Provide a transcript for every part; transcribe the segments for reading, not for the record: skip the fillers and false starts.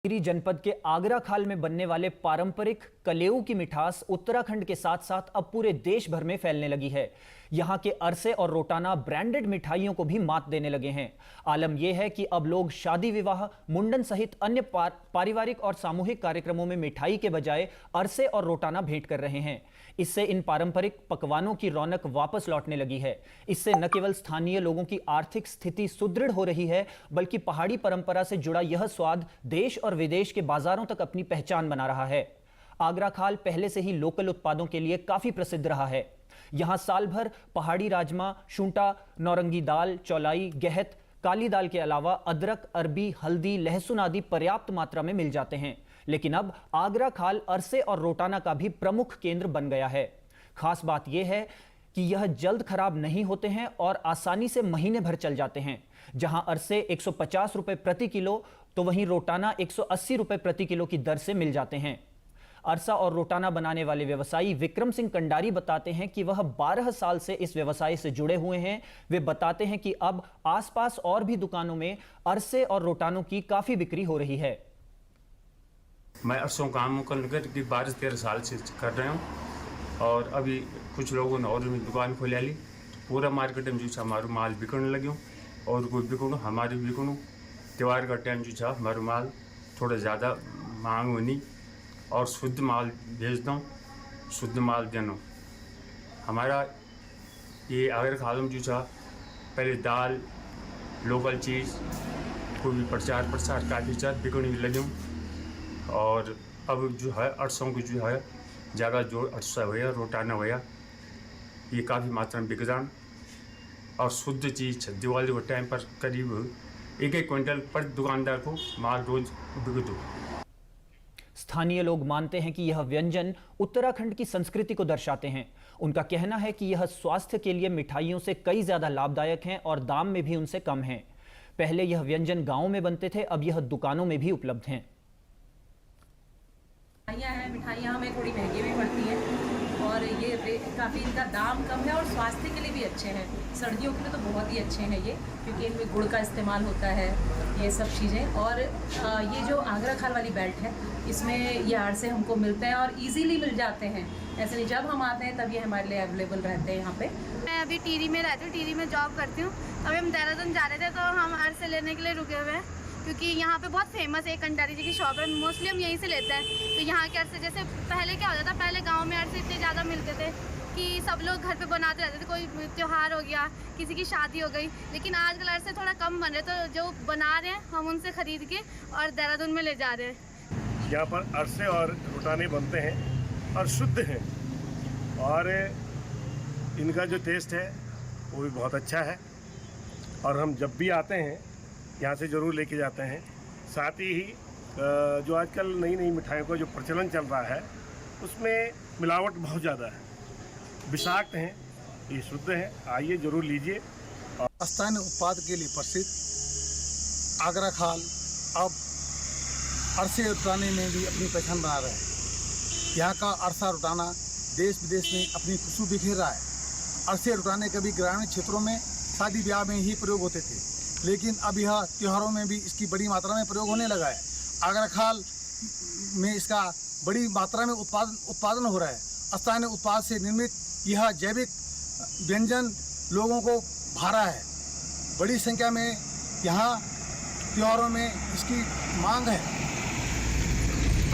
टिहरी जनपद के आगरा खाल में बनने वाले पारंपरिक कलेऊ की मिठास उत्तराखंड के साथ साथ अब पूरे देश भर में फैलने लगी है। यहां के अरसे और रोटाना ब्रांडेड मिठाइयों को भी मात देने लगे हैं। आलम यह है कि अब लोग शादी विवाह, मुंडन सहित अन्य पारिवारिक और सामूहिक कार्यक्रमों में मिठाई के बजाय अरसे और रोटाना भेंट कर रहे हैं। इससे इन पारंपरिक पकवानों की रौनक वापस लौटने लगी है। इससे न केवल स्थानीय लोगों की आर्थिक स्थिति सुदृढ़ हो रही है, बल्कि पहाड़ी परंपरा से जुड़ा यह स्वाद देश और विदेश के बाजारों तक अपनी पहचान बना रहा है। आगरा खाल पहले से ही लोकल उत्पादों के लिए काफी प्रसिद्ध रहा है। यहां साल भर पहाड़ी राजमा, शूंटा, नौरंगी दाल, चौलाई, गहत, काली दाल के अलावा अदरक, अरबी, हल्दी, लहसुन आदि पर्याप्त मात्रा में मिल जाते हैं। लेकिन अब आगरा खाल अरसे और रोटाना का भी प्रमुख केंद्र बन गया है। खास बात यह है कि यह जल्द खराब नहीं होते हैं और आसानी से महीने भर चल जाते हैं। जहां अरसे 150 रुपए प्रति किलो तो वहीं रोटाना 180 रुपए प्रति किलो की दर से मिल जाते हैं। अरसा और रोटाना बनाने वाले व्यवसायी विक्रम सिंह कंडारी बताते हैं कि वह 12 साल से इस व्यवसाय से जुड़े हुए हैं। वे बताते हैं कि अब आसपास और भी दुकानों में अरसे और रोटानों की काफी बिक्री हो रही है। मैं अरसों काम कर 12-13 साल से कर रहा हूँ और अभी कुछ लोगों ने और दुकान खोल ली। पूरा मार्केट में जो हमारा माल बिकने लगे और कोई बिकूँ हमारे बिकूँ। त्यौहार का टाइम जो हमारा माल थोड़ा ज़्यादा मांग होनी और शुद्ध माल भेज दूँ, शुद्ध माल देना। हमारा ये आगरा खाल में जो पहले दाल, लोकल चीज़ कोई भी प्रचार काफ़ी चार बिकने लगे और अब जो है अरसों को जो है ज़्यादा जो अरसा हुआ, रोटाना हुआ, ये काफ़ी मात्रा में बिक जान और शुद्ध चीज़ दिवाली के टाइम पर करीब 1-1 क्विंटल पर दुकानदार को माल रोज बिक दो। स्थानीय लोग मानते हैं कि यह व्यंजन उत्तराखंड की संस्कृति को दर्शाते हैं। उनका कहना है कि यह स्वास्थ्य के लिए मिठाइयों से कई ज्यादा लाभदायक हैं और दाम में भी उनसे कम हैं। पहले यह व्यंजन गांवों में बनते थे, अब यह दुकानों में भी उपलब्ध हैं। मिठाइयाँ हमें थोड़ी महंगी भी पड़ती हैं और ये काफ़ी इनका दाम कम है और स्वास्थ्य के लिए भी अच्छे हैं। सर्दियों के लिए तो बहुत ही अच्छे हैं ये, क्योंकि इनमें गुड़ का इस्तेमाल होता है, ये सब चीज़ें। और ये जो आगरा खाल वाली बेल्ट है, इसमें ये अरसे हमको मिलते हैं और इजीली मिल जाते हैं। ऐसे नहीं, जब हम आते हैं तब ये हमारे लिए अवेलेबल रहते हैं यहाँ पे। मैं अभी टिहरी में रहती हूँ, टिहरी में जॉब करती हूँ। अभी हम देहरादून जा रहे थे तो हम अरसे लेने के लिए रुके हुए हैं, क्योंकि यहाँ पे बहुत फेमस है कंडारी जी की शॉप है। मोस्टली हम यहीं से लेते हैं। तो यहाँ के अरसे, जैसे पहले क्या होता था, पहले गांव में अरसे इतने ज़्यादा मिलते थे कि सब लोग घर पे बनाते रहते थे। कोई त्यौहार हो गया, किसी की शादी हो गई, लेकिन आजकल अरसे थोड़ा कम बन रहे, तो जो बना रहे हैं हम उनसे ख़रीद के और देहरादून में ले जा रहे हैं। यहाँ पर अरसे और रोटाने बनते हैं और शुद्ध हैं और इनका जो टेस्ट है वो भी बहुत अच्छा है और हम जब भी आते हैं यहाँ से ज़रूर लेके जाते हैं। साथ ही जो आजकल नई नई मिठाइयों का जो प्रचलन चल रहा है उसमें मिलावट बहुत ज़्यादा है, विषाक्त हैं, ये शुद्ध है। आइए ज़रूर लीजिए। स्थानीय उत्पाद के लिए प्रसिद्ध आगरा खाल अब अरसे रोटाने में भी अपनी पहचान बना रहे हैं। यहाँ का अरसा रोटाना देश विदेश में अपनी खुशबू बिखेर रहा है। अरसे रोटाने कभी ग्रामीण क्षेत्रों में शादी ब्याह में ही प्रयोग होते थे, लेकिन अब यह त्योहारों में भी इसकी बड़ी मात्रा में प्रयोग होने लगा है। आगरा खाल में इसका बड़ी मात्रा में उत्पादन हो रहा है। स्थानीय उत्पाद से निर्मित यह जैविक व्यंजन लोगों को भारा है। बड़ी संख्या में यहाँ त्योहारों में इसकी मांग है।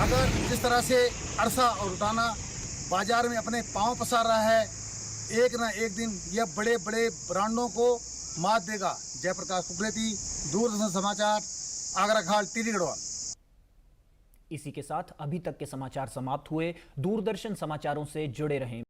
अगर जिस तरह से अरसा और रोटाना बाजार में अपने पांव पसार रहा है, एक न एक दिन यह बड़े बड़े ब्रांडों को मात देगा। जयप्रकाश कुकरेती, दूरदर्शन समाचार, आगरा खाल, टिहरी गढ़वाल। इसी के साथ अभी तक के समाचार समाप्त हुए। दूरदर्शन समाचारों से जुड़े रहें।